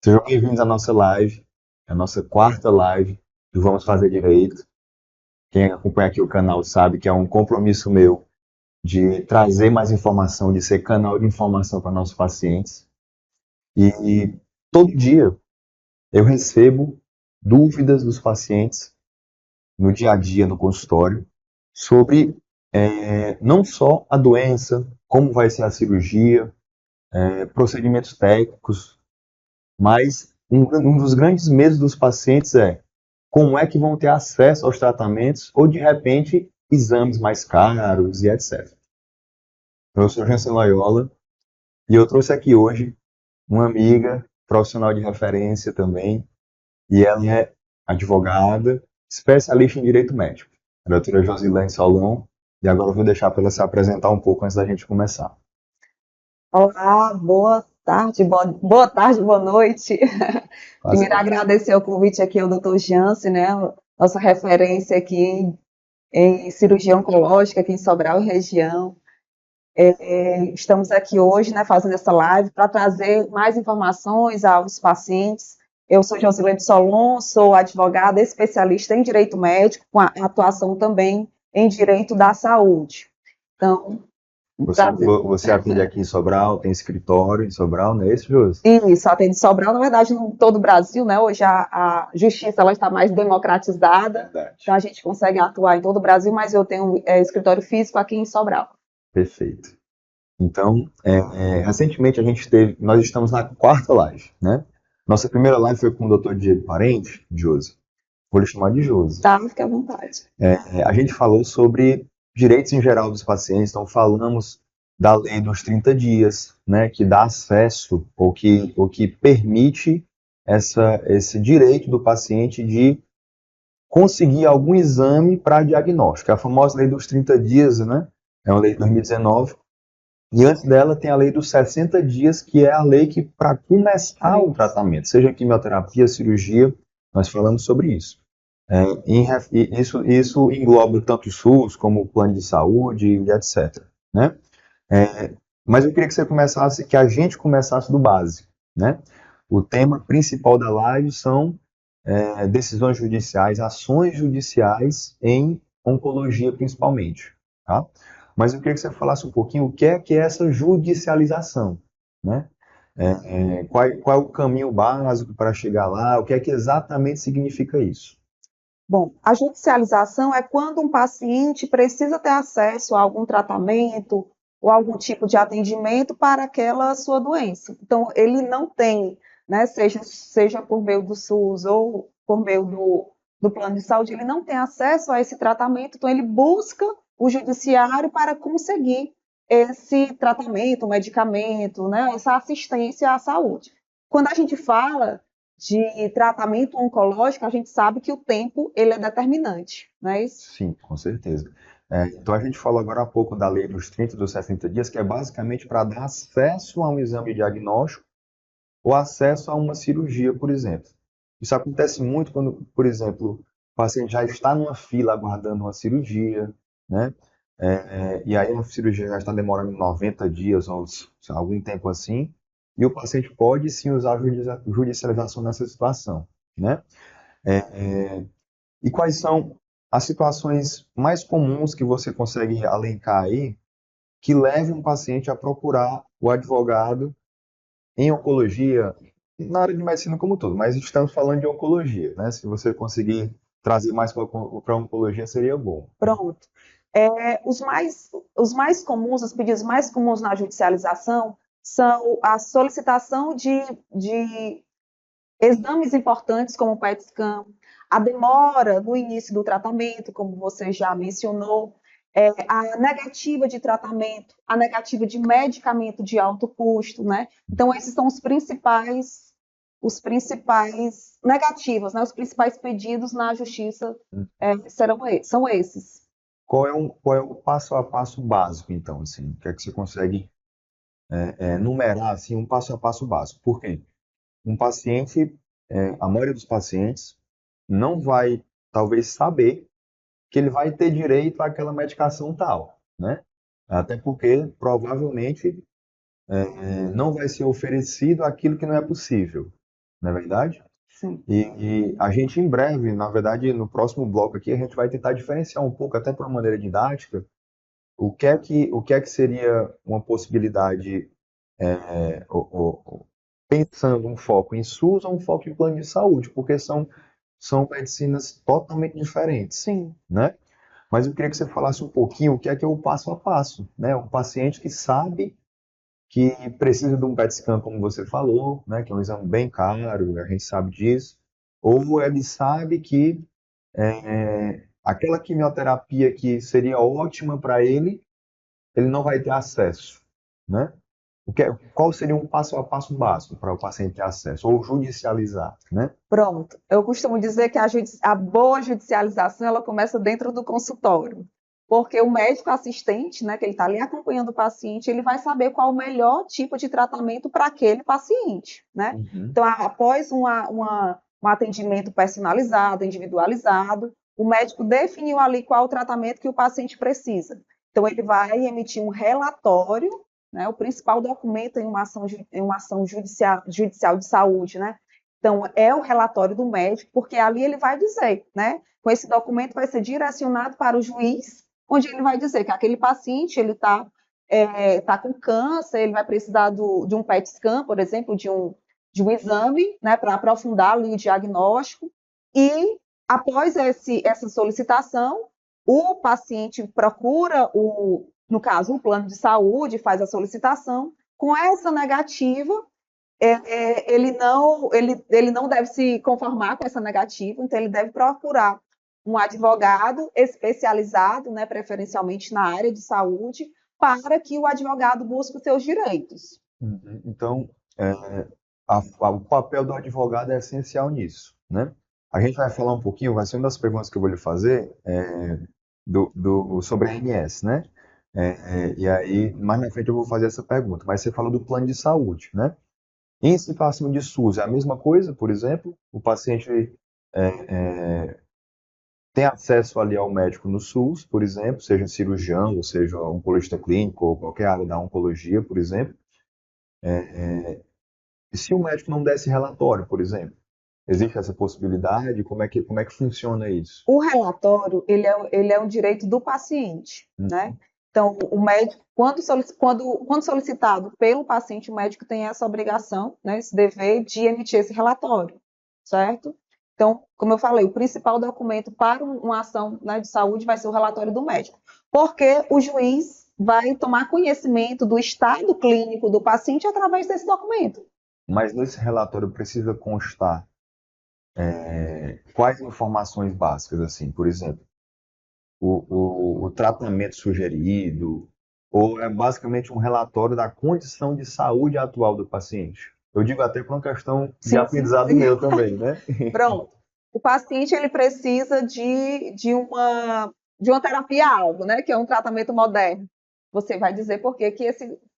Sejam bem-vindos à nossa live, a nossa quarta live do Vamos Fazer Direito. Quem acompanha aqui o canal sabe que é um compromisso meu de trazer mais informação, de ser canal de informação para nossos pacientes. E todo dia eu recebo dúvidas dos pacientes no dia a dia, no consultório, sobre não só a doença, como vai ser a cirurgia, procedimentos técnicos, mas um dos grandes medos dos pacientes é como é que vão ter acesso aos tratamentos ou, de repente, exames mais caros e etc. Eu sou Jansen Loyola e eu trouxe aqui hoje uma amiga, profissional de referência também, e ela é advogada, especialista em direito médico, a doutora Josilene Solon, e agora eu vou deixar para ela se apresentar um pouco antes da gente começar. Olá, boa tarde, boa noite. Faça- Primeiro, agradecer o convite aqui ao Dr. Jansen, né? Nossa referência aqui em cirurgia oncológica aqui em Sobral e região. Estamos aqui hoje, né, fazendo essa live para trazer mais informações aos pacientes. Eu sou Josilene Solon, sou advogada especialista em direito médico, com atuação também em direito da saúde. Então, um Você, prazer. você atende aqui em Sobral, tem escritório em Sobral, não é isso, Josi? Isso, atende Sobral, na verdade, em todo o Brasil, né? Hoje a justiça ela está mais democratizada, Verdade. então a gente consegue atuar em todo o Brasil, mas eu tenho escritório físico aqui em Sobral. Perfeito. Então, recentemente nós estamos na quarta live, né? Nossa primeira live foi com o Dr. Diego Parente, Josi. Vou lhe chamar de Josi. Tá, fique à vontade. A gente falou sobre direitos em geral dos pacientes, então falamos da lei dos 30 dias, né, que dá acesso ou que permite esse direito do paciente de conseguir algum exame para diagnóstico. É a famosa lei dos 30 dias, né? É uma lei de 2019. E antes dela tem a lei dos 60 dias, que é a lei que, para começar o tratamento, seja quimioterapia, cirurgia, nós falamos sobre isso. Isso engloba tanto o SUS como o plano de saúde e etc. Né? Mas eu queria que a gente começasse do básico. Né? O tema principal da live são decisões judiciais, ações judiciais em oncologia principalmente. Tá? Mas eu queria que você falasse um pouquinho o que é essa judicialização, né? Qual é o caminho básico para chegar lá? O que é que exatamente significa isso? Bom, a judicialização é quando um paciente precisa ter acesso a algum tratamento ou algum tipo de atendimento para aquela sua doença. Então, ele não tem, né, seja por meio do SUS ou por meio do plano de saúde, ele não tem acesso a esse tratamento, então ele busca o judiciário para conseguir esse tratamento, medicamento, né, essa assistência à saúde. Quando a gente fala de tratamento oncológico, a gente sabe que o tempo ele é determinante, não é isso? Sim, com certeza. Então a gente falou agora há pouco da lei dos 30 e dos 60 dias, que é basicamente para dar acesso a um exame diagnóstico ou acesso a uma cirurgia, por exemplo. Isso acontece muito quando, por exemplo, o paciente já está numa fila aguardando uma cirurgia, né? E aí a cirurgia já está demorando 90 dias ou algum tempo assim, e o paciente pode sim usar a judicialização nessa situação, né? É, é, e quais são as situações mais comuns que você consegue alencar aí que levem um paciente a procurar o advogado em oncologia, na área de medicina como um todo, mas estamos falando de oncologia, né? Se você conseguir trazer mais para a oncologia, seria bom. Pronto. Os mais comuns, os pedidos mais comuns na judicialização são a solicitação de exames importantes, como o PET-scan, a demora no início do tratamento, como você já mencionou, a negativa de tratamento, a negativa de medicamento de alto custo, né? Então, esses são os principais negativos, né? Os principais pedidos na justiça são esses. Qual é o passo a passo básico, então, assim? O que é que você consegue numerar, assim, um passo a passo básico? Por quê? Um paciente, a maioria dos pacientes não vai, talvez, saber que ele vai ter direito àquela medicação tal, né? Até porque, provavelmente, não vai ser oferecido aquilo que não é possível. não é verdade? Sim. E a gente em breve, na verdade, no próximo bloco aqui, a gente vai tentar diferenciar um pouco, até por uma maneira didática, o que é que seria uma possibilidade, pensando um foco em SUS ou um foco em plano de saúde, porque são medicinas totalmente diferentes, Sim. né? Mas eu queria que você falasse um pouquinho o que é o passo a passo, né? Um paciente que sabe que precisa de um PET scan, como você falou, né? Que é um exame bem caro, a gente sabe disso, ou ele sabe que aquela quimioterapia que seria ótima para ele não vai ter acesso, né? Qual seria um passo a passo básico para o paciente ter acesso, ou judicializar, né? Pronto. Eu costumo dizer que a boa judicialização ela começa dentro do consultório, porque o médico assistente, né, que ele está ali acompanhando o paciente, ele vai saber qual o melhor tipo de tratamento para aquele paciente, né? Uhum. Então, após um atendimento personalizado, individualizado, o médico definiu ali qual o tratamento que o paciente precisa. Então, ele vai emitir um relatório, né, o principal documento em uma ação judicial de saúde, né? Então, é o relatório do médico, porque ali ele vai dizer, né? Com esse documento vai ser direcionado para o juiz, onde ele vai dizer que aquele paciente ele tá com câncer, ele vai precisar de um PET scan, por exemplo, de um exame, né, para aprofundar ali o diagnóstico. E após essa solicitação, o paciente procura no caso, o plano de saúde, faz a solicitação. Com essa negativa, ele não deve se conformar com essa negativa, então ele deve procurar um advogado especializado, né, preferencialmente na área de saúde, para que o advogado busque os seus direitos. Uhum. Então, o papel do advogado é essencial nisso, né? A gente vai falar um pouquinho, vai ser uma das perguntas que eu vou lhe fazer, sobre a ANS, né? E aí, mais na frente eu vou fazer essa pergunta, mas você falou do plano de saúde, né? Em situação de SUS, é a mesma coisa, por exemplo, o paciente tem acesso ali ao médico no SUS, por exemplo, seja cirurgião, ou seja oncologista clínico, ou qualquer área da oncologia, por exemplo. E se o médico não desse relatório, por exemplo, existe essa possibilidade? Como é que funciona isso? O relatório, ele é um direito do paciente, né? Uhum. Então, o médico, quando solicitado pelo paciente, o médico tem essa obrigação, né, esse dever de emitir esse relatório, certo? Então, como eu falei, o principal documento para uma ação, né, de saúde vai ser o relatório do médico, porque o juiz vai tomar conhecimento do estado clínico do paciente através desse documento. Mas nesse relatório precisa constar quais informações básicas, assim, por exemplo, o tratamento sugerido, ou é basicamente um relatório da condição de saúde atual do paciente? Eu digo até por uma questão de Sim, sim, aprendizado sim. meu também, né? Pronto. O paciente ele precisa de uma terapia-alvo, né? Que é um tratamento moderno. Você vai dizer por que que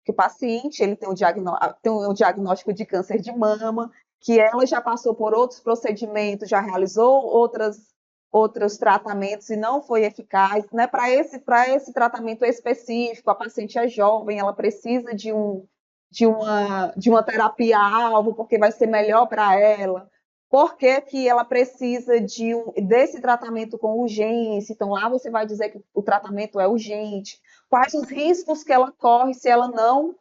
o paciente ele tem um diagnóstico de câncer de mama, que ela já passou por outros procedimentos, já realizou outros tratamentos e não foi eficaz, né? Para esse tratamento específico, a paciente é jovem, ela precisa de uma terapia-alvo, porque vai ser melhor para ela. Por que, que ela precisa desse tratamento com urgência? Então, lá você vai dizer que o tratamento é urgente. Quais os riscos que ela corre se ela não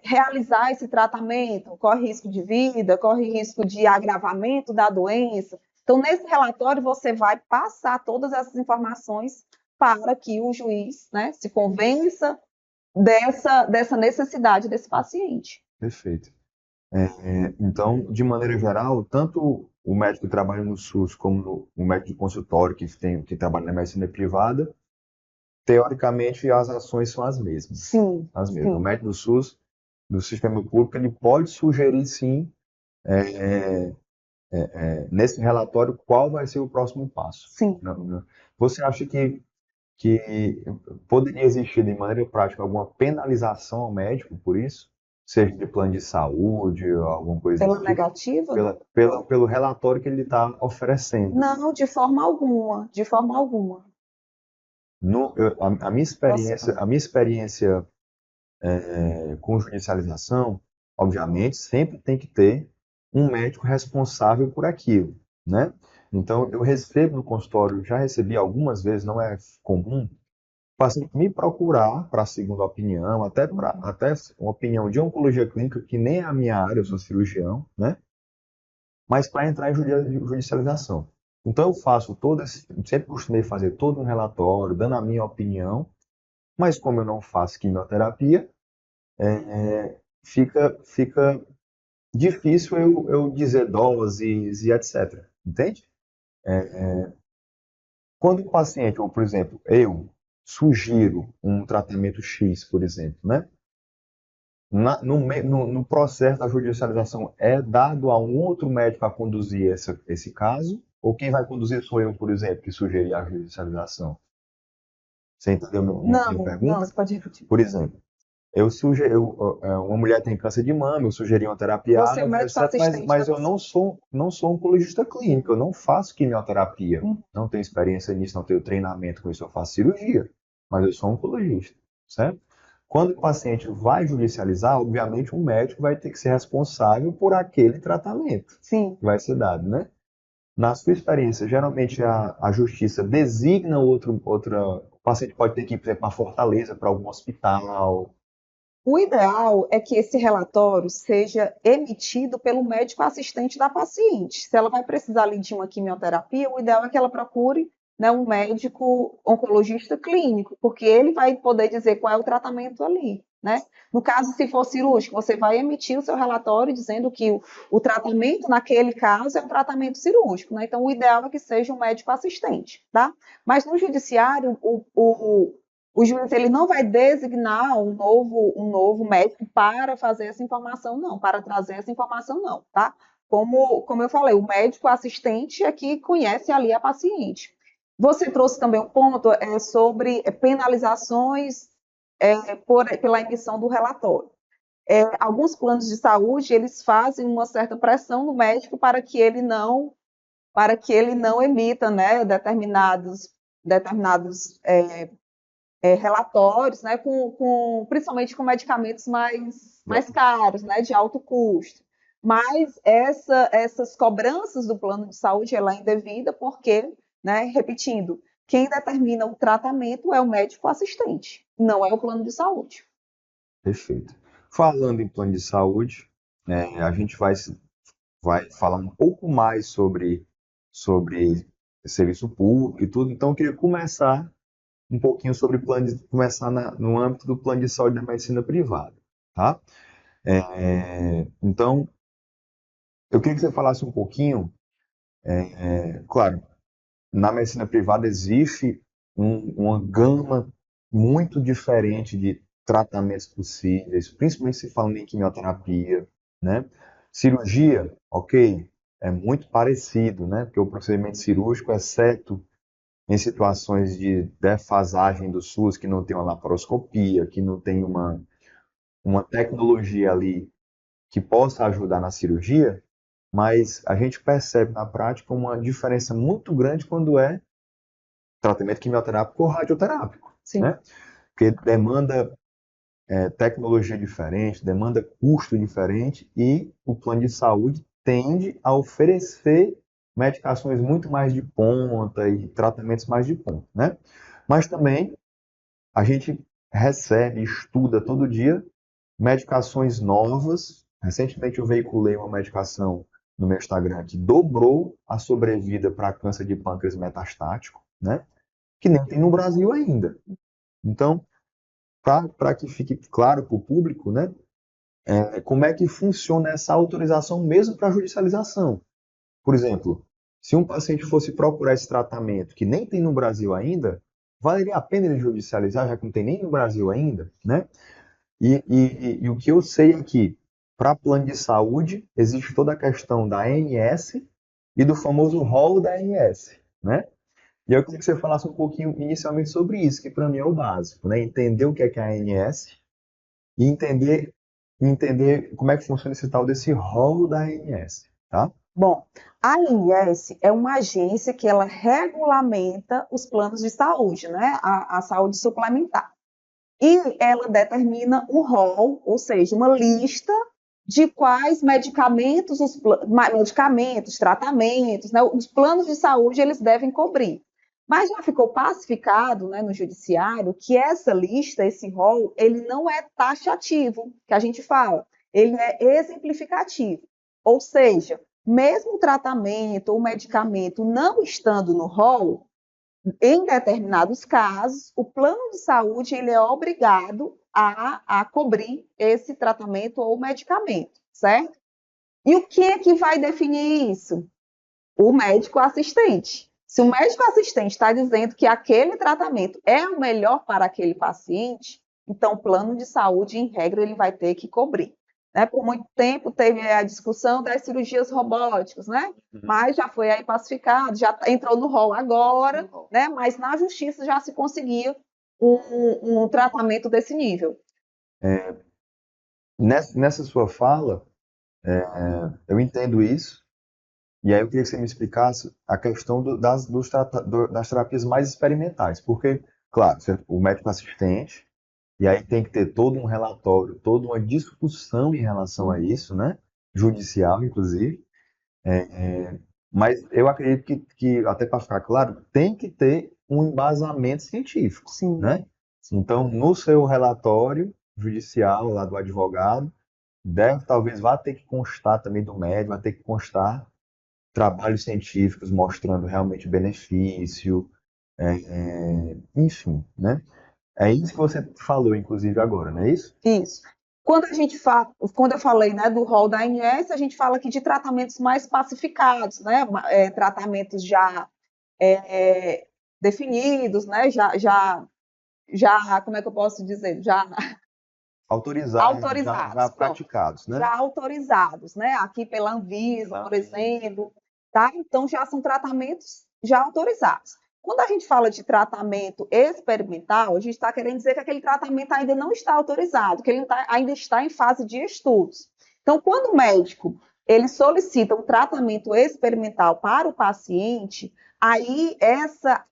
realizar esse tratamento? Corre risco de vida, corre risco de agravamento da doença. Então, nesse relatório, você vai passar todas essas informações para que o juiz, né, se convença dessa necessidade desse paciente. Perfeito. Então, de maneira geral, tanto o médico que trabalha no SUS como o médico de consultório que trabalha na medicina privada, teoricamente as ações são as mesmas. Sim, As mesmas. O sim, médico do SUS, do sistema público, ele pode sugerir sim, nesse relatório, qual vai ser o próximo passo. sim. Você acha que poderia existir de maneira prática alguma penalização ao médico por isso? Seja de plano de saúde ou alguma coisa Pela desse tipo? negativa? Pelo relatório que ele está oferecendo. Não, de forma alguma, de forma alguma. A minha experiência, Nossa, com judicialização, obviamente, sempre tem que ter um médico responsável por aquilo, né? Então, eu recebo no consultório, já recebi algumas vezes, não é comum, o paciente me procurar para segunda opinião, até uma opinião de oncologia clínica, que nem é a minha área, eu sou cirurgião, né? Mas para entrar em judicialização. Então, eu faço sempre costumei fazer todo um relatório, dando a minha opinião, mas como eu não faço quimioterapia, fica difícil eu dizer doses e etc. Entende? Quando o paciente, ou por exemplo, eu sugiro um tratamento X, por exemplo, né? No processo da judicialização, é dado a um outro médico a conduzir esse caso? Ou quem vai conduzir sou eu, por exemplo, que sugeri a judicialização? Você entendeu minha Não, pergunta? você pode repetir. Por exemplo, uma mulher tem câncer de mama, eu sugeri uma terapia Você A, é o médico etc, assistente da mas eu pessoa. não sou oncologista clínico, eu não faço quimioterapia, Uhum. não tenho experiência nisso, não tenho treinamento com isso, eu faço cirurgia, mas eu sou oncologista, certo? Quando o paciente vai judicializar, obviamente um médico vai ter que ser responsável por aquele tratamento Sim. que vai ser dado, né? Na sua experiência, geralmente a justiça designa o paciente pode ter que ir, por exemplo, para Fortaleza, para algum hospital. O ideal é que esse relatório seja emitido pelo médico assistente da paciente. Se ela vai precisar ali de uma quimioterapia, o ideal é que ela procure, né, um médico oncologista clínico, porque ele vai poder dizer qual é o tratamento ali, né? No caso, se for cirúrgico, você vai emitir o seu relatório dizendo que o tratamento naquele caso é um tratamento cirúrgico, né? Então, o ideal é que seja um médico assistente, tá? Mas no judiciário, o juiz ele não vai designar um novo médico para fazer essa informação, não, para trazer essa informação, não, tá? Como eu falei, o médico assistente é que conhece ali a paciente. Você trouxe também um ponto sobre penalizações pela emissão do relatório. Alguns planos de saúde eles fazem uma certa pressão no médico para que ele não emita, né, determinados relatórios, né, principalmente com medicamentos mais caros, né, de alto custo. Mas essas cobranças do plano de saúde ela é indevida porque, né, repetindo, quem determina o tratamento é o médico assistente, não é o plano de saúde. Perfeito. Falando em plano de saúde, a gente vai falar um pouco mais sobre serviço público e tudo, então eu queria começar um pouquinho sobre começar no âmbito do plano de saúde da medicina privada, tá? Então, eu queria que você falasse um pouquinho, claro, na medicina privada existe uma gama muito diferente de tratamentos possíveis, principalmente se falando em quimioterapia, né? Cirurgia, ok, é muito parecido, né? Porque o procedimento cirúrgico, exceto em situações de defasagem do SUS, que não tem uma laparoscopia, que não tem uma tecnologia ali que possa ajudar na cirurgia, mas a gente percebe na prática uma diferença muito grande quando é tratamento quimioterápico ou radioterápico, Sim. né? Porque demanda tecnologia diferente, demanda custo diferente e o plano de saúde tende a oferecer medicações muito mais de ponta e tratamentos mais de ponta, né? Mas também a gente recebe, estuda todo dia medicações novas. Recentemente eu veiculei uma medicação no meu Instagram que dobrou a sobrevida para câncer de pâncreas metastático, né? Que nem tem no Brasil ainda. Então, para que fique claro para o público, né, como é que funciona essa autorização mesmo para judicialização. Por exemplo, se um paciente fosse procurar esse tratamento que nem tem no Brasil ainda, valeria a pena ele judicializar, já que não tem nem no Brasil ainda, né? E o que eu sei é que, para plano de saúde, existe toda a questão da ANS e do famoso rol da ANS, né? E eu queria que você falasse um pouquinho inicialmente sobre isso, que para mim é o básico, né? Entender o que é a ANS e entender como é que funciona esse tal desse rol da ANS, tá? Bom, a ANS é uma agência que ela regulamenta os planos de saúde, né? A saúde suplementar. E ela determina um rol, ou seja, uma lista de quais medicamentos, medicamentos, tratamentos, né, os planos de saúde eles devem cobrir. Mas já ficou pacificado, né, no judiciário que essa lista, esse rol, ele não é taxativo, que a gente fala, ele é exemplificativo. Ou seja, mesmo o tratamento ou medicamento não estando no rol, em determinados casos, o plano de saúde ele é obrigado a cobrir esse tratamento ou medicamento, certo? E o que é que vai definir isso? O médico assistente. Se o médico assistente está dizendo que aquele tratamento é o melhor para aquele paciente, então o plano de saúde, em regra, ele vai ter que cobrir. Né? Por muito tempo teve a discussão das cirurgias robóticas, né? Mas já foi aí pacificado, já entrou no rol agora, né? Mas na justiça já se conseguia um tratamento desse nível. Nessa sua fala, eu entendo isso, e aí eu queria que você me explicasse a questão das terapias mais experimentais, porque, claro, o médico assistente, e aí tem que ter todo um relatório, toda uma discussão em relação a isso, né? Judicial, inclusive. Mas eu acredito que até para ficar claro, tem que ter um embasamento científico, Sim. né? Então, no seu relatório judicial, lá do advogado, talvez vá ter que constar também do médico, vai ter que constar trabalhos científicos mostrando realmente benefício, enfim, né? É isso que você falou, inclusive, agora, não é isso? Isso. Quando eu falei, né, do rol da ANS, a gente fala aqui de tratamentos mais pacificados, né, tratamentos já é, definidos, né, como é que eu posso dizer, já Autorizados, já autorizados, pronto, praticados, né? já autorizados, né, aqui pela Anvisa, por exemplo, tá? Então já são tratamentos já autorizados. Quando a gente fala de tratamento experimental, a gente está querendo dizer que aquele tratamento ainda não está autorizado, que ele ainda está em fase de estudos. Então, quando o médico ele solicita um tratamento experimental para o paciente, aí essa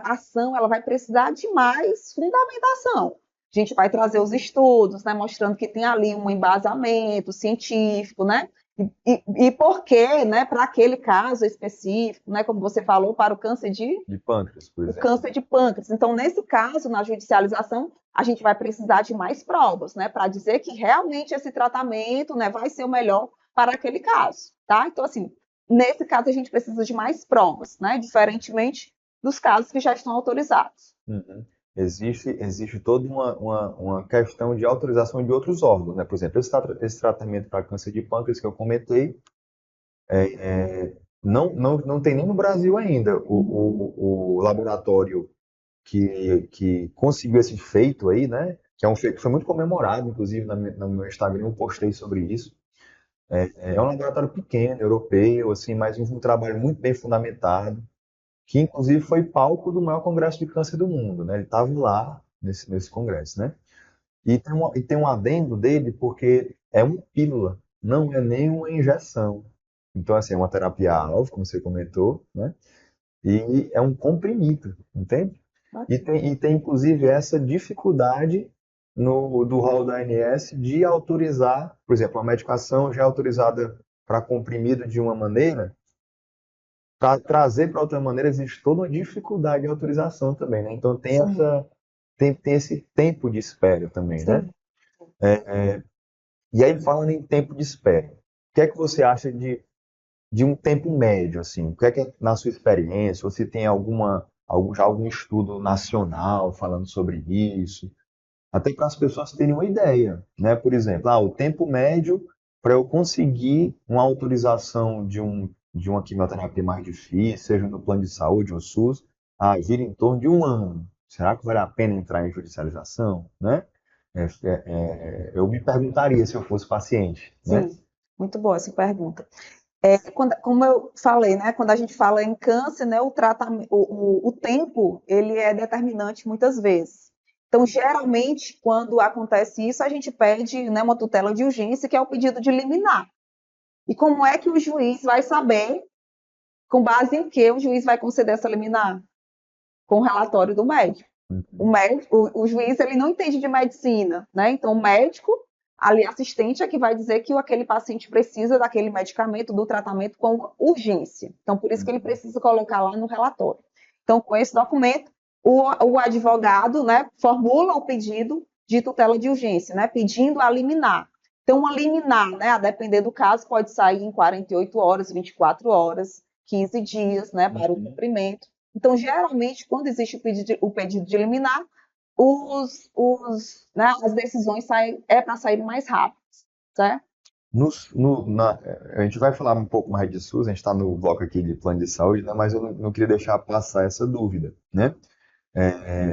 ação ela vai precisar de mais fundamentação. A gente vai trazer os estudos, né, mostrando que tem ali um embasamento científico, né? E por quê, né, para aquele caso específico, né, como você falou, para o câncer de pâncreas, por exemplo. O câncer de pâncreas. Então, nesse caso, na judicialização, a gente vai precisar de mais provas, né, para dizer que realmente esse tratamento, né, vai ser o melhor para aquele caso, tá? Então, assim, nesse caso a gente precisa de mais provas, né, diferentemente dos casos que já estão autorizados. Uhum. Existe toda uma questão de autorização de outros órgãos, né? Por exemplo, esse tratamento para câncer de pâncreas que eu comentei, não tem nem no Brasil ainda o laboratório que conseguiu esse feito aí, né? Que é um feito que foi muito comemorado, inclusive no meu Instagram eu postei sobre isso. É um laboratório pequeno, europeu, assim, mas um trabalho muito bem fundamentado, que inclusive foi palco do maior congresso de câncer do mundo, né? Ele estava lá nesse congresso, né? E tem um adendo dele porque é uma pílula, não é nem uma injeção. Então, assim, é uma terapia-alvo, como você comentou, né? E é um comprimido, entende? E tem inclusive essa dificuldade do rol da ANS de autorizar, por exemplo, a medicação já é autorizada para comprimido de uma maneira, para trazer para outra maneira existe toda uma dificuldade de autorização também, né? Então tem esse tempo de espera também, né? Sim. E aí falando em tempo de espera, o que é que você acha de um tempo médio, assim? O que é na sua experiência, você tem já algum estudo nacional falando sobre isso? Até para as pessoas terem uma ideia, né? Por exemplo, o tempo médio para eu conseguir uma autorização de uma quimioterapia mais difícil, seja no plano de saúde ou SUS, gira em torno de um ano. Será que vale a pena entrar em judicialização, né? Eu me perguntaria se eu fosse paciente, né? Sim, muito boa essa pergunta. Como eu falei, né, quando a gente fala em câncer, né, o tempo ele é determinante muitas vezes. Então, geralmente, quando acontece isso, a gente pede, né, uma tutela de urgência, que é o pedido de liminar. E como é que o juiz vai saber, com base em que o juiz vai conceder essa liminar? Com o relatório do médico. O juiz ele não entende de medicina, né? Então, o médico ali assistente é que vai dizer que aquele paciente precisa daquele medicamento, do tratamento com urgência. Então, por isso que ele precisa colocar lá no relatório. Então, com esse documento, o advogado, né, formula o pedido de tutela de urgência, né, pedindo a liminar. Então, uma liminar, né, a depender do caso, pode sair em 48 horas, 24 horas, 15 dias, né, para o cumprimento. Então, geralmente, quando existe o pedido de liminar, né, as decisões para sair mais rápido, certo? A gente vai falar um pouco mais de SUS, a gente está no bloco aqui de plano de saúde, né, mas eu não queria deixar passar essa dúvida, né?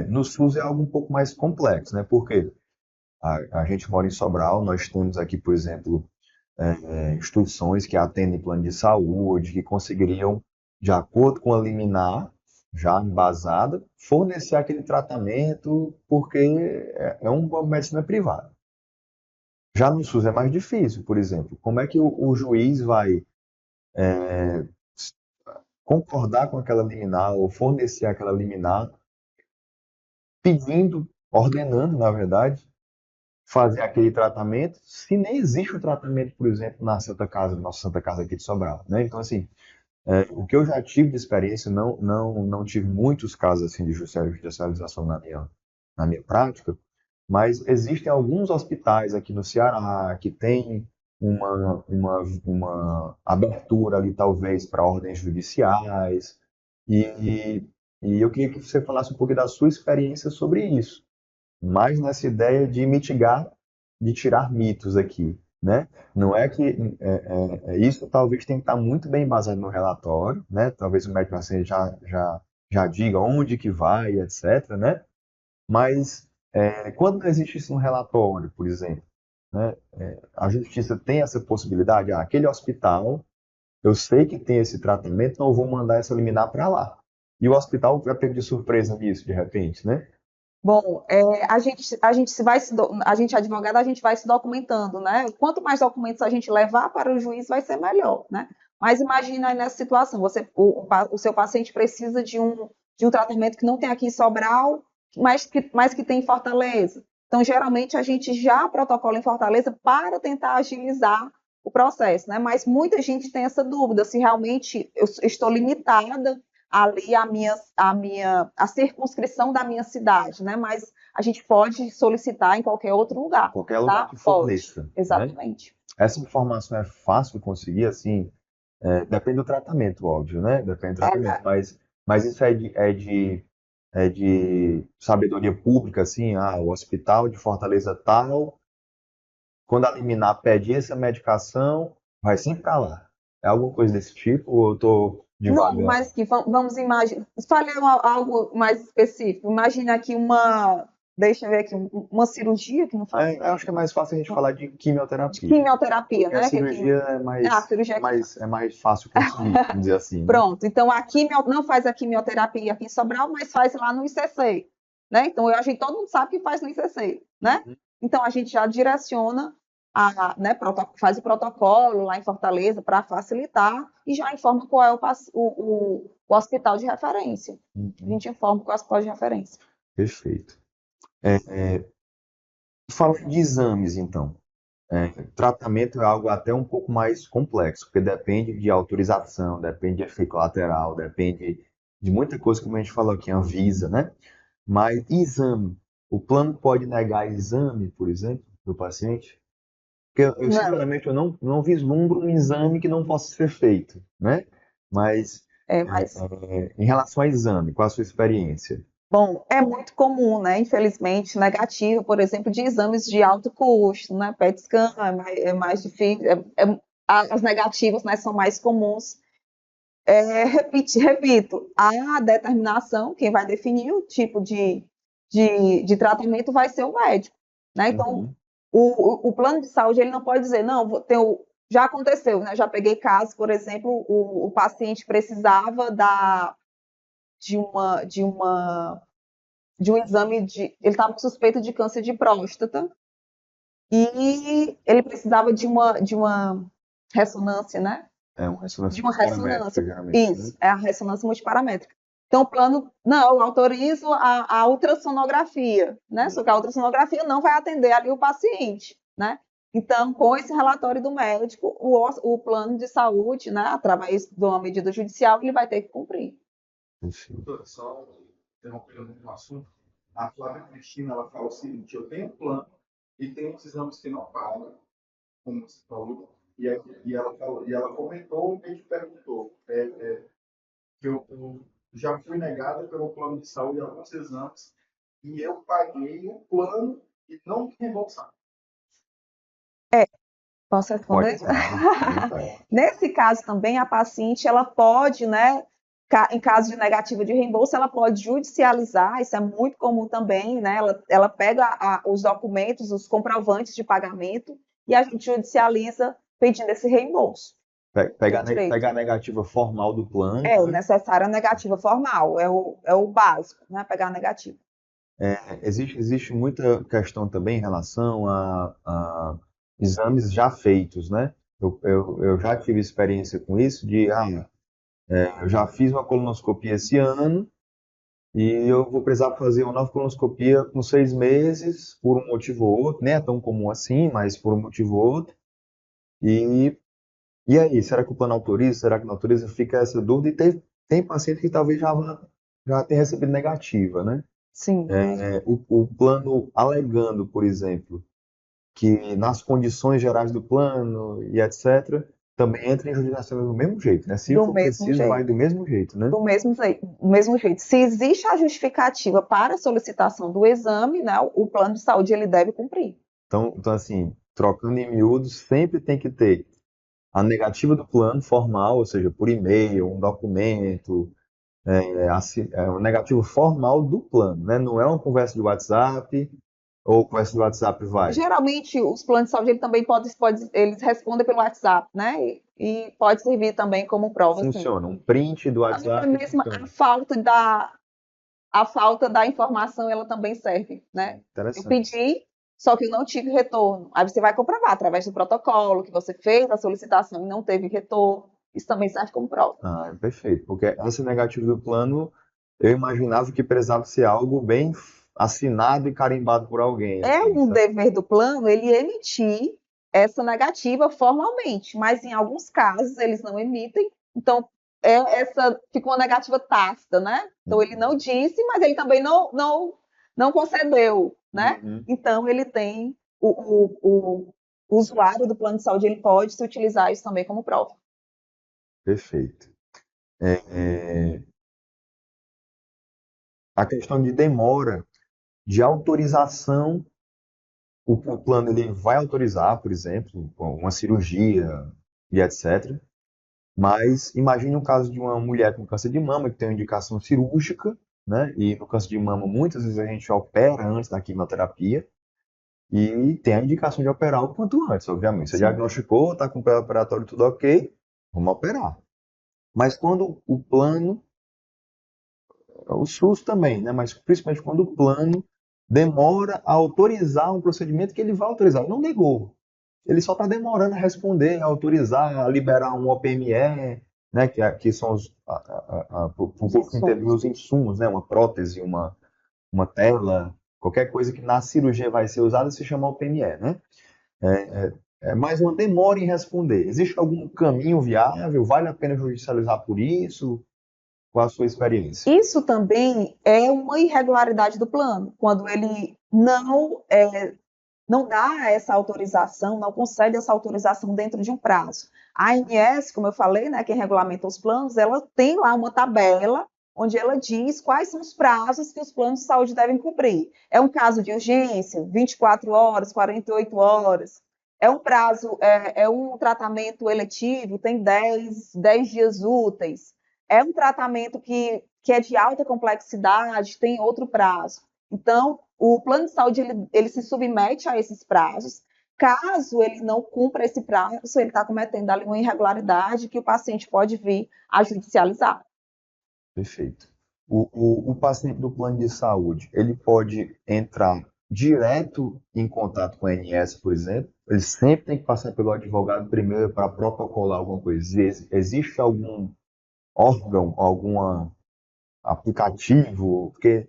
No SUS é algo um pouco mais complexo, né? Porque a gente mora em Sobral, nós temos aqui, por exemplo, instituições que atendem plano de saúde, que conseguiriam, de acordo com a liminar, já embasada, fornecer aquele tratamento, porque é uma medicina privada. Já no SUS é mais difícil, por exemplo. Como é que o juiz vai concordar com aquela liminar ou fornecer aquela liminar, pedindo, ordenando, na verdade, fazer aquele tratamento, se nem existe o tratamento, por exemplo, na Santa Casa, nossa Santa Casa aqui de Sobral, né? Então, assim, o que eu já tive de experiência, não tive muitos casos assim de judicialização na minha prática, mas existem alguns hospitais aqui no Ceará que têm uma abertura ali, talvez, para ordens judiciais, e eu queria que você falasse um pouco da sua experiência sobre isso, mais nessa ideia de mitigar, de tirar mitos aqui, né? Não é que isso talvez tenha que estar muito bem embasado no relatório, né? Talvez o médico assim já diga onde que vai, etc, né? Mas quando não existe isso no relatório, por exemplo, né? A justiça tem essa possibilidade, aquele hospital, eu sei que tem esse tratamento, então eu vou mandar essa liminar para lá. E o hospital vai pegar de surpresa nisso, de repente, né? Bom, a gente advogado, a gente vai se documentando, né? Quanto mais documentos a gente levar para o juiz, vai ser melhor, né? Mas imagina aí nessa situação, o seu paciente precisa de um tratamento que não tem aqui em Sobral, mas que tem em Fortaleza. Então, geralmente, a gente já protocola em Fortaleza para tentar agilizar o processo, né? Mas muita gente tem essa dúvida se realmente eu estou limitada ali a circunscrição da minha cidade, né? Mas a gente pode solicitar em qualquer outro lugar. Qualquer lugar tá? que forneça. Pode. Exatamente. Né? Essa informação é fácil de conseguir, assim, depende do tratamento, óbvio, né? Depende do tratamento, mas isso é de sabedoria pública, assim, o hospital de Fortaleza tal, quando a liminar pede essa medicação, vai sempre para lá. É alguma coisa desse tipo ou eu estou Não, divagando? mas que vamos imaginar. Fale algo mais específico. Imagina aqui deixa eu ver aqui, uma cirurgia que não faz. Eu acho que é mais fácil a gente falar de quimioterapia. Quimioterapia, Porque né? a cirurgia A cirurgia é mais fácil conseguir, vamos dizer assim. Né? Pronto, então a não faz a quimioterapia aqui em Sobral, mas faz lá no ICC, né? Então a gente todo mundo sabe que faz no ICC, né? Então a gente já direciona né, faz o protocolo lá em Fortaleza para facilitar e já informa qual é o hospital de referência. A gente informa qual é o hospital de referência. Perfeito. Falando de exames, então. Tratamento é algo até um pouco mais complexo, porque depende de autorização, depende de efeito colateral, depende de muita coisa, como a gente falou aqui, Anvisa, né? Mas exame, o plano pode negar exame, por exemplo, do paciente? Porque sinceramente, eu não vislumbro um exame que não possa ser feito, né? Mas, em relação ao exame, qual a sua experiência? Bom, é muito comum, né? Infelizmente, negativo, por exemplo, de exames de alto custo, né? PET scan é mais difícil, as negativas, né, são mais comuns. Repito, a determinação, quem vai definir o tipo de tratamento vai ser o médico, né? Então, o plano de saúde, ele não pode dizer, não, já aconteceu, né? Já peguei casos, por exemplo, o paciente precisava de um exame ele estava com suspeita de câncer de próstata e ele precisava de uma ressonância, né? Uma ressonância De uma multiparamétrica, ressonância. geralmente. Isso, é a ressonância multiparamétrica. Então, o plano, não, eu autorizo a ultrassonografia, né? Só que a ultrassonografia não vai atender ali o paciente, né? Então, com esse relatório do médico, o plano de saúde, né, através de uma medida judicial, ele vai ter que cumprir. Enfim. Doutora, só interrompendo um assunto, a Flávia Cristina ela fala o seguinte: eu tenho um plano e tenho uns exames que não pagam, como você falou, e ela comentou e a gente perguntou que eu já fui negada pelo plano de saúde alguns exames e eu paguei o plano e não me reembolsaram. Posso Pode, responder? claro. Nesse caso também, a paciente, ela pode, né, em caso de negativa de reembolso, ela pode judicializar, isso é muito comum também, né, ela pega os documentos, os comprovantes de pagamento, e a gente judicializa pedindo esse reembolso. Pegar a negativa formal do plano. É necessária a negativa formal, é o básico, né, pegar a negativa. Existe muita questão também em relação a exames já feitos, né? Eu já tive experiência com isso eu já fiz uma colonoscopia esse ano e eu vou precisar fazer uma nova colonoscopia com 6 meses, por um motivo ou outro, nem é tão comum assim, mas por um motivo ou outro. E, e aí, será que o plano autoriza? Será que não autoriza? Fica essa dúvida e tem paciente que talvez já tenha recebido negativa, né? Sim. O plano alegando, por exemplo, que nas condições gerais do plano e etc., também entra em jurisdição do mesmo jeito, né? Se Do for mesmo preciso, jeito. vai do mesmo jeito, né? Do mesmo jeito. Se existe a justificativa para a solicitação do exame, né, o plano de saúde ele deve cumprir. Então, assim, trocando em miúdos, sempre tem que ter a negativa do plano formal, ou seja, por e-mail, um documento, um negativo formal do plano, né? Não é uma conversa de WhatsApp, ou conversa de WhatsApp vai. Geralmente, os planos de saúde ele também eles respondem pelo WhatsApp, né? E pode servir também como prova, sim. Funciona. Um print do Até WhatsApp mesmo funciona. a falta da informação, ela também serve, né? Eu Interessante. pedi, só que eu não tive retorno. Aí você vai comprovar através do protocolo que você fez a solicitação e não teve retorno. Isso também serve como prova. Perfeito. Porque essa negativa do plano, eu imaginava que precisava ser algo bem assinado e carimbado por alguém. É assim, um sabe? dever do plano ele emitir essa negativa formalmente, mas em alguns casos eles não emitem, então fica uma negativa tácita, né? Então ele não disse, mas ele também não concedeu, né? Uhum. Então ele tem o usuário do plano de saúde ele pode se utilizar isso também como prova. Perfeito. A questão de demora de autorização, o plano ele vai autorizar, por exemplo, uma cirurgia e etc. Mas imagine o caso de uma mulher com câncer de mama que tem uma indicação cirúrgica, né? E no câncer de mama muitas vezes a gente opera antes da quimioterapia e tem a indicação de operar o quanto antes, obviamente. Você diagnosticou, está com o pré-operatório tudo ok, vamos operar. Mas quando o plano, o SUS também, né? Mas principalmente quando o plano demora a autorizar um procedimento que ele vai autorizar, ele não negou. Ele só está demorando a responder, a autorizar, a liberar um OPME, né, que são para o público entender os insumos, né, uma prótese, uma tela, qualquer coisa que na cirurgia vai ser usada se chama OPME, né? É mais uma demora em responder. Existe algum caminho viável? Vale a pena judicializar por isso? Qual a sua experiência? Isso também é uma irregularidade do plano, quando ele não dá essa autorização, não concede essa autorização dentro de um prazo. A ANS, como eu falei, né, quem regulamenta os planos, ela tem lá uma tabela onde ela diz quais são os prazos que os planos de saúde devem cumprir. É um caso de urgência, 24 horas, 48 horas. É um prazo, é um tratamento eletivo, tem 10 dias úteis. É um tratamento que é de alta complexidade, tem outro prazo. Então, o plano de saúde ele se submete a esses prazos. Caso ele não cumpra esse prazo, ele está cometendo ali uma irregularidade que o paciente pode vir a judicializar. Perfeito. O paciente do plano de saúde, ele pode entrar direto em contato com a ANS, por exemplo. Ele sempre tem que passar pelo advogado primeiro para protocolar alguma coisa. Existe algum órgão, algum aplicativo? Porque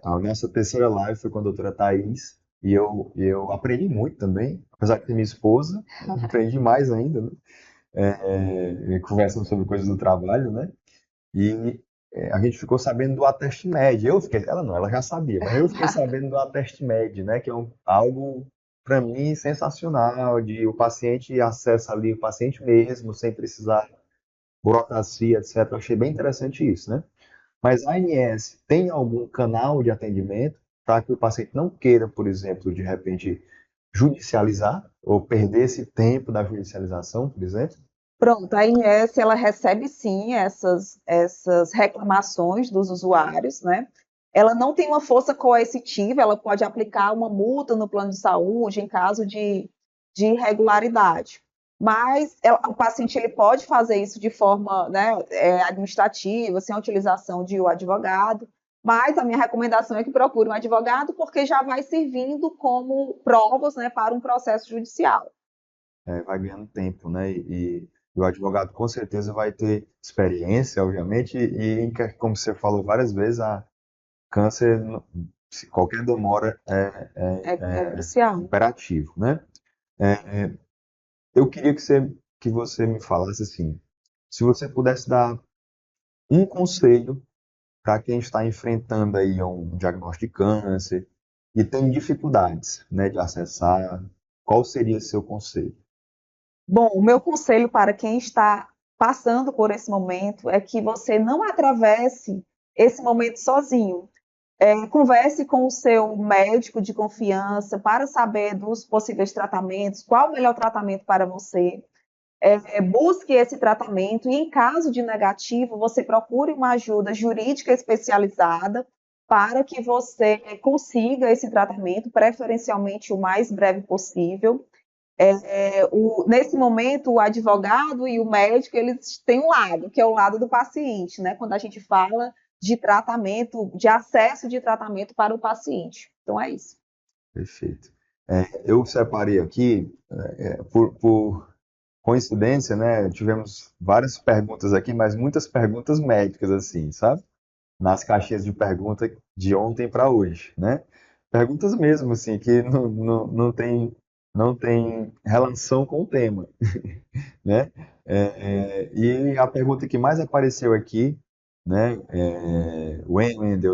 a nossa terceira live foi com a doutora Thais E eu aprendi muito também, apesar de ter minha esposa, aprendi mais ainda, né? Conversando sobre coisas do trabalho, né? E a gente ficou sabendo do Ateste Med. Eu fiquei, ela não, ela já sabia, mas eu fiquei sabendo do Ateste Med, né? Que é algo, para mim, sensacional, de o paciente acessa ali o paciente mesmo, sem precisar burocracia, etc. Eu achei bem interessante isso, né? Mas a ANS tem algum canal de atendimento para que o paciente não queira, por exemplo, de repente, judicializar ou perder esse tempo da judicialização, por exemplo? Pronto, a INS ela recebe sim essas reclamações dos usuários, né? Ela não tem uma força coercitiva, ela pode aplicar uma multa no plano de saúde em caso de irregularidade. Mas o paciente ele pode fazer isso de forma, né, administrativa, sem a utilização de um advogado. Mas a minha recomendação é que procure um advogado, porque já vai servindo como provas, né, para um processo judicial. Vai ganhando tempo, né? E o advogado com certeza vai ter experiência, obviamente, como você falou várias vezes, a câncer, se qualquer demora É crucial. imperativo, né? Eu queria que você me falasse assim, se você pudesse dar um conselho para quem está enfrentando aí um diagnóstico de câncer e tem dificuldades, né, de acessar, qual seria seu conselho? Bom, o meu conselho para quem está passando por esse momento é que você não atravesse esse momento sozinho. Converse com o seu médico de confiança para saber dos possíveis tratamentos, qual o melhor tratamento para você. Busque esse tratamento e, em caso de negativo, você procure uma ajuda jurídica especializada para que você consiga esse tratamento, preferencialmente o mais breve possível. Nesse momento, o advogado e o médico, eles têm um lado, que é o lado do paciente, né? Quando a gente fala de tratamento, de acesso de tratamento para o paciente. Então, é isso. Perfeito. Eu separei aqui, por coincidência, né? Tivemos várias perguntas aqui, mas muitas perguntas médicas, assim, sabe? Nas caixinhas de pergunta de ontem para hoje, né? Perguntas mesmo, assim, que não tem relação com o tema, né? E a pergunta que mais apareceu aqui, né? Wendel,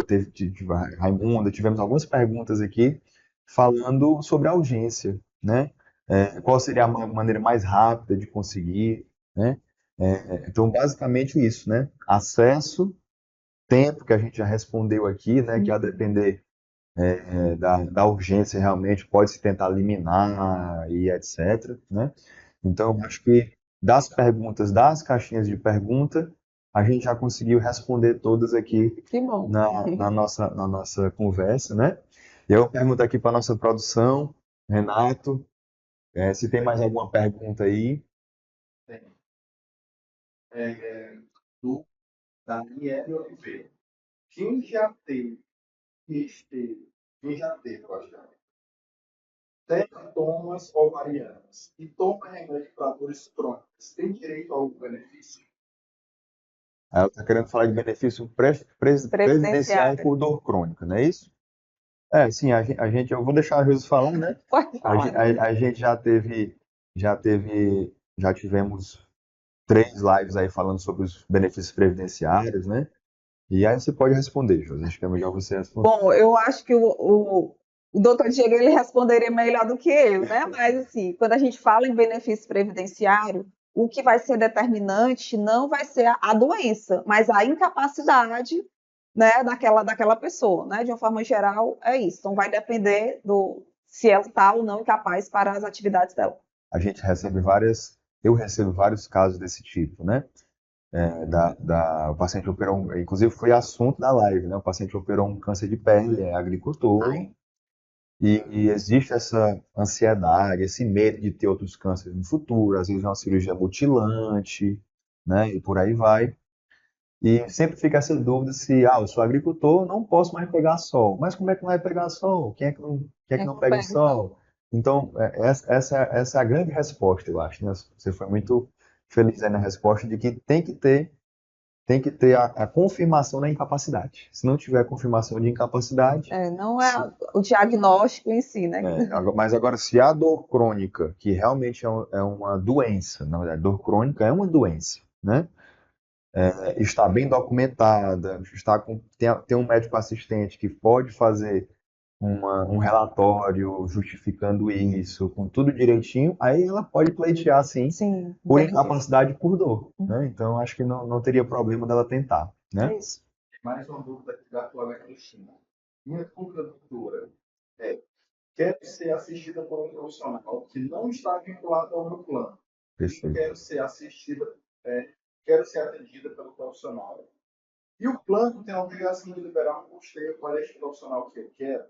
Raimundo, tivemos algumas perguntas aqui falando sobre a urgência, né? Qual seria a maneira mais rápida de conseguir, né? Então, basicamente isso, né? Acesso, tempo, que a gente já respondeu aqui, né? Que a depender da urgência realmente pode se tentar eliminar e etc, né? Então, acho que das perguntas, das caixinhas de pergunta, a gente já conseguiu responder todas aqui Que bom. na nossa conversa, né? E eu pergunto aqui para nossa produção, Renato, se tem mais alguma pergunta aí. Tem. Do Daniel Oliveira. Quem já teve, quem já teve, eu acho, teratomas ovarianas e toma remédio para dores crônicas, tem direito a algum benefício? Ela está querendo falar de benefício presidencial Previdenciário. por dor crônica, não é isso? Sim, a gente, eu vou deixar a Rose falar, né? Pode A, falar. gen- a gente já tivemos 3 lives aí falando sobre os benefícios previdenciários, né? E aí você pode responder, Josi. Acho que é melhor você responder. Bom, eu acho que o doutor Diego ele responderia melhor do que eu, né? Mas, assim, quando a gente fala em benefício previdenciário, o que vai ser determinante não vai ser a doença, mas a incapacidade, né, daquela pessoa, né? De uma forma geral, é isso. Então, vai depender do se ela está ou não incapaz para as atividades dela. Eu recebo vários casos desse tipo, né? O paciente operou, inclusive foi assunto da live, né? O paciente operou um câncer de pele, é agricultor, Ai, e existe essa ansiedade, esse medo de ter outros cânceres no futuro, às vezes uma cirurgia mutilante, né? E por aí vai. E sempre fica essa dúvida se, eu sou agricultor, não posso mais pegar sol. Mas como é que não vai pegar sol? Quem é que não não pega pega, então. sol? Então, essa é a grande resposta, eu acho, né? Você foi muito feliz aí na resposta de que tem que ter tem que ter a confirmação da incapacidade. Se não tiver confirmação de incapacidade, Não é o diagnóstico em si, né? mas agora, se a dor crônica, que realmente é uma doença, na verdade, dor crônica é uma doença, né? Está bem documentada, tem um médico assistente que pode fazer um relatório justificando isso, com tudo direitinho, aí ela pode pleitear, sim, Sim, por entendi. incapacidade por dor, né? Então, acho que não teria problema dela tentar, né? É isso. Mais uma dúvida aqui da colega Cristina. Minha dúvida, doutora, é: quero ser assistida por um profissional que não está vinculado ao meu plano. Perfeito. Quero ser assistida, quero ser atendida pelo profissional. E o plano tem a obrigação de liberar um custeio para este profissional que eu quero.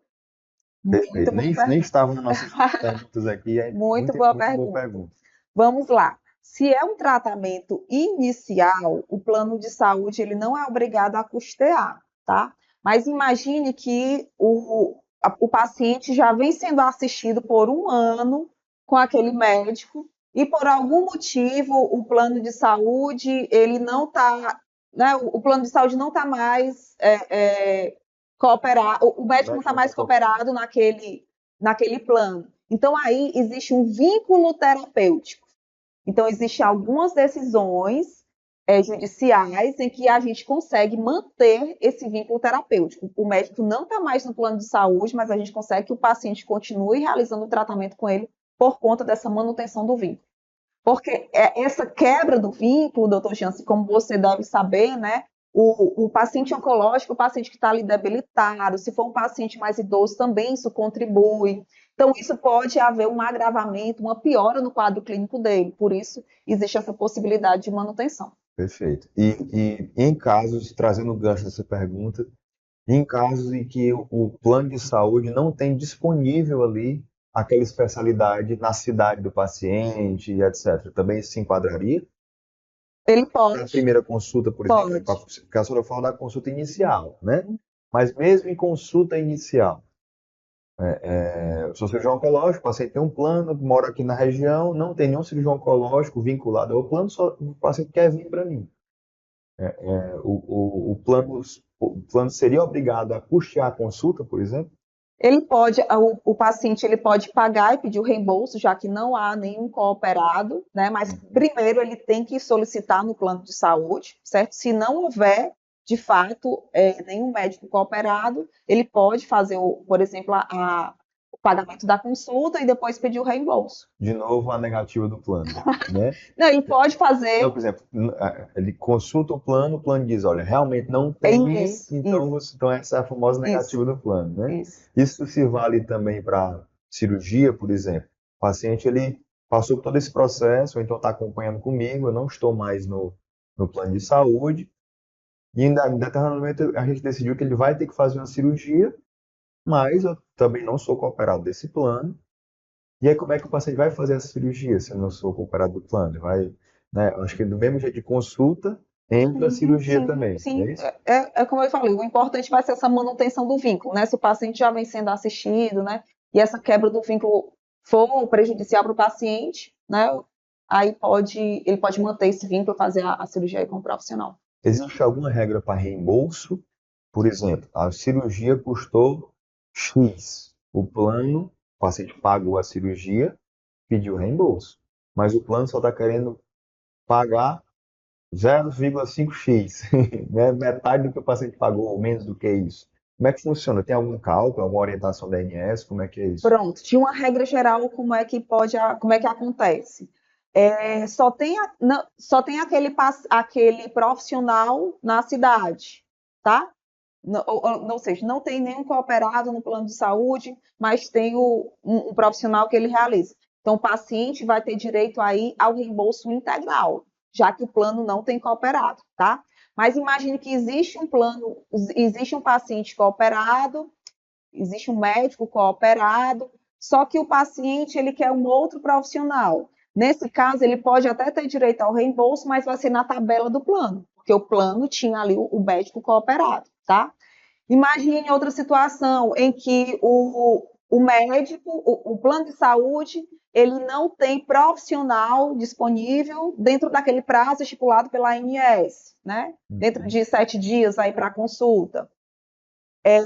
Perfeito. Muito boa Nem pergunta. estava nas nossas perguntas aqui, é Muito muito boa boa pergunta. pergunta. Vamos lá. Se é um tratamento inicial, o plano de saúde ele não é obrigado a custear, tá? Mas imagine que o paciente já vem sendo assistido por um ano com aquele médico e por algum motivo o plano de saúde ele não está, né? O plano de saúde não está mais cooperado, o médico não está mais cooperado naquele plano. Então aí existe um vínculo terapêutico. Então, existem algumas decisões judiciais em que a gente consegue manter esse vínculo terapêutico. O médico não está mais no plano de saúde, mas a gente consegue que o paciente continue realizando o tratamento com ele por conta dessa manutenção do vínculo. Porque essa quebra do vínculo, doutor Jansen, como você deve saber, né? O paciente oncológico, o paciente que está ali debilitado, se for um paciente mais idoso, também isso contribui. Então, isso pode haver um agravamento, uma piora no quadro clínico dele. Por isso, existe essa possibilidade de manutenção. Perfeito. E em casos, trazendo o gancho dessa pergunta, em casos em que o plano de saúde não tem disponível ali aquela especialidade na cidade do paciente, etc., também se enquadraria? Ele Na pode, primeira consulta, por exemplo, pode. porque a senhora fala da consulta inicial, né? Mas mesmo em consulta inicial, eu sou cirurgião oncológico, o paciente tem um plano, mora aqui na região, não tem nenhum cirurgião oncológico vinculado ao plano, só o paciente quer vir para mim. O plano seria obrigado a custear a consulta, por exemplo? Ele pode, o paciente ele pode pagar e pedir o reembolso, já que não há nenhum cooperado, né? Mas primeiro ele tem que solicitar no plano de saúde, certo? Se não houver, de fato, nenhum médico cooperado, ele pode fazer, por exemplo, o pagamento da consulta e depois pedir o reembolso. De novo, a negativa do plano, né? Não, ele pode fazer. Então, por exemplo, ele consulta o plano diz, olha, realmente não tem, Isso, então essa é a famosa negativa do plano, né? Isso se vale também para cirurgia, por exemplo. O paciente, ele passou por todo esse processo, ou então está acompanhando comigo, eu não estou mais no plano de saúde, e em determinado momento a gente decidiu que ele vai ter que fazer uma cirurgia, mas eu também não sou cooperado desse plano. E aí, como é que o paciente vai fazer essa cirurgia se eu não sou cooperado do plano? Vai, né? Acho que do mesmo jeito de consulta, entra a cirurgia também. Sim, É isso? como eu falei, o importante vai ser essa manutenção do vínculo, né? Se o paciente já vem sendo assistido, né? E essa quebra do vínculo for prejudicial para o paciente, né? Aí ele pode manter esse vínculo e fazer a cirurgia aí com o profissional. Existe alguma regra para reembolso? Por exemplo, a cirurgia custou X. O paciente pagou a cirurgia, pediu reembolso. Mas o plano só está querendo pagar 0,5x, né? Metade do que o paciente pagou, ou menos do que isso. Como é que funciona? Tem algum cálculo, alguma orientação da ANS? Como é que é isso? Pronto, de uma regra geral, como é que acontece? Só tem aquele profissional na cidade, tá? Ou seja, não tem nenhum cooperado no plano de saúde, mas tem um profissional que ele realiza. Então, o paciente vai ter direito aí ao reembolso integral, já que o plano não tem cooperado, tá? Mas imagine que existe um paciente cooperado, existe um médico cooperado, só que o paciente ele quer um outro profissional. Nesse caso, ele pode até ter direito ao reembolso, mas vai ser na tabela do plano, porque o plano tinha ali o médico cooperado, tá? Imagine outra situação em que o médico, o plano de saúde, ele não tem profissional disponível dentro daquele prazo estipulado pela ANS, né? Dentro de 7 dias aí para consulta.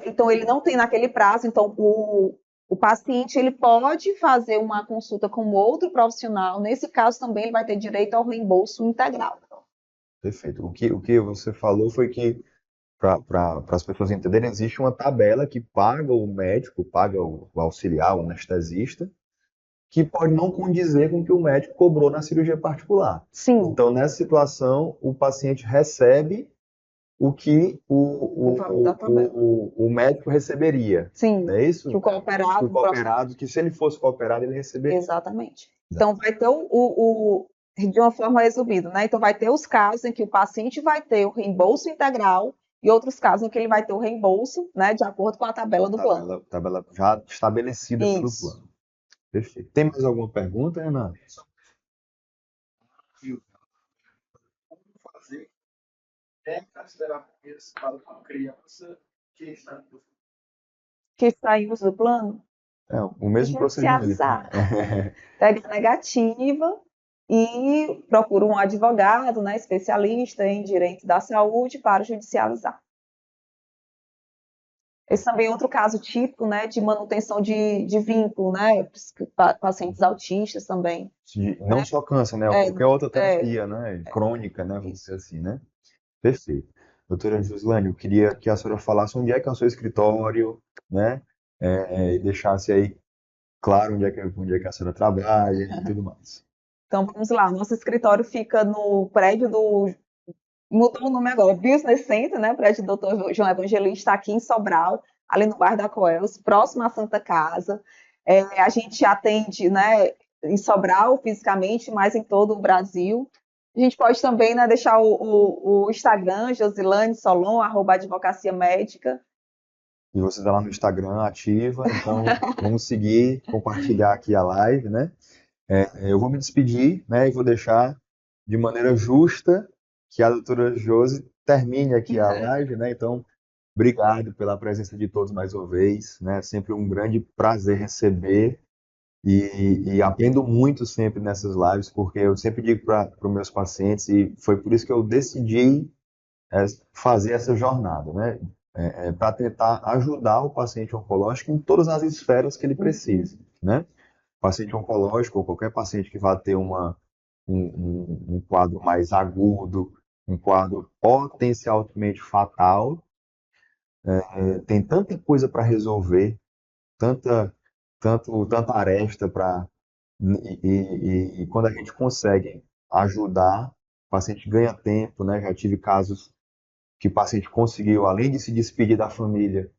Então, ele não tem naquele prazo, então o paciente ele pode fazer uma consulta com outro profissional, nesse caso também ele vai ter direito ao reembolso integral. Perfeito. O que você falou foi que, para as pessoas entenderem, existe uma tabela que paga o médico, paga o auxiliar, o anestesista, que pode não condizer com o que o médico cobrou na cirurgia particular. Sim, Então, nessa situação, o paciente recebe o que o valor da tabela. o médico receberia. Sim, Não é isso? que o cooperado, O cooperado, que se ele fosse cooperado, ele receberia. exatamente. Então, vai ter de uma forma resumida, né? Então, vai ter os casos em que o paciente vai ter o reembolso integral e outros casos em que ele vai ter o reembolso, né, de acordo com a tabela do plano. Tabela já estabelecida pelo Isso. plano. Perfeito. Tem mais alguma pergunta, Renan? Como fazer técnicas terapêuticas para uma criança que está em Que está em uso do plano, O mesmo procedimento. judicializar. Pega negativa e procura um advogado, né, especialista em direito da saúde para judicializar. Esse também é outro caso típico, né, de manutenção de vínculo, né, pacientes autistas também. Não só câncer, né? Qualquer outra terapia, né? Crônica, né? Vamos dizer assim, né? Perfeito. Doutora Joslane, eu queria que a senhora falasse onde é que é o seu escritório, né? E deixasse aí claro onde é que a senhora trabalha e tudo mais. Então, vamos lá. Nosso escritório fica no prédio mudou o nome agora, Business Center, né? Prédio do Dr. João Evangelista, aqui em Sobral, ali no bairro da Coelhos, próximo à Santa Casa. A gente atende, né, em Sobral, fisicamente, mas em todo o Brasil. A gente pode também, né, deixar o Instagram, Josilane Solon, @advocacia médica. E você está lá no Instagram, ativa, então vamos seguir, compartilhar aqui a live, né? Eu vou me despedir, né? E vou deixar de maneira justa que a doutora Josi termine aqui a live, né? Então, obrigado pela presença de todos mais uma vez, né? Sempre um grande prazer receber e aprendo muito sempre nessas lives, porque eu sempre digo para os meus pacientes, e foi por isso que eu decidi fazer essa jornada, né? Para tentar ajudar o paciente oncológico em todas as esferas que ele precisa, né? Paciente oncológico ou qualquer paciente que vá ter um quadro mais agudo, um quadro potencialmente fatal, tem tanta coisa para resolver, tanta aresta para e quando a gente consegue ajudar, o paciente ganha tempo, né? Já tive casos que o paciente conseguiu, além de se despedir da família,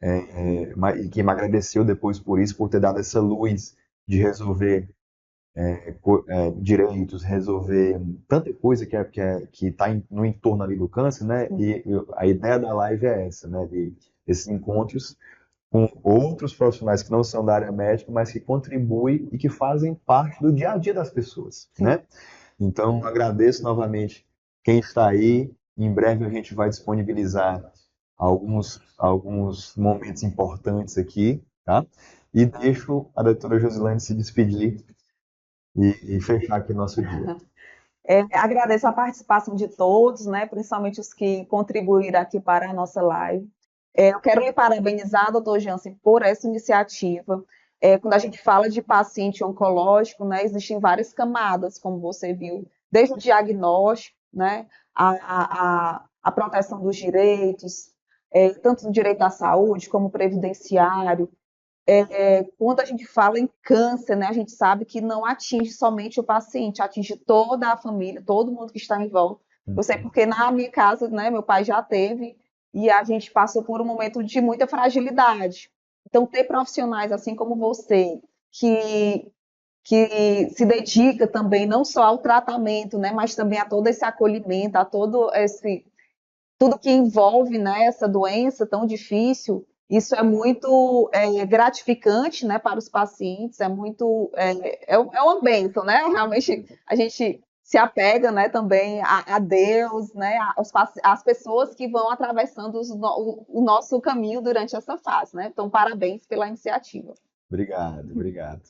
e que me agradeceu depois por isso, por ter dado essa luz de resolver direitos, resolver tanta coisa que está no entorno ali do câncer, né? E a ideia da live é essa, né? Esses encontros com outros profissionais que não são da área médica, mas que contribuem e que fazem parte do dia a dia das pessoas, né? Então, agradeço novamente quem está aí. Em breve a gente vai disponibilizar alguns momentos importantes aqui, tá? E deixo a doutora Josilane se despedir e fechar aqui nosso dia. Agradeço a participação de todos, né, principalmente os que contribuíram aqui para a nossa live. Eu quero lhe parabenizar, doutor Jansen, por essa iniciativa. Quando a gente fala de paciente oncológico, né, existem várias camadas, como você viu, desde o diagnóstico, né, a proteção dos direitos, tanto do direito à saúde como previdenciário. Quando a gente fala em câncer, né, a gente sabe que não atinge somente o paciente, atinge toda a família, todo mundo que está em volta. Eu sei porque na minha casa, né, meu pai já teve e a gente passou por um momento de muita fragilidade. Então, ter profissionais assim como você, que se dedica também não só ao tratamento, né, mas também a todo esse acolhimento, a tudo que envolve, né, essa doença tão difícil, isso é muito gratificante, né, para os pacientes, é uma bênção, né? Realmente a gente se apega, né, também a Deus, né, as pessoas que vão atravessando o nosso caminho durante essa fase, né? Então, parabéns pela iniciativa. Obrigado, obrigado.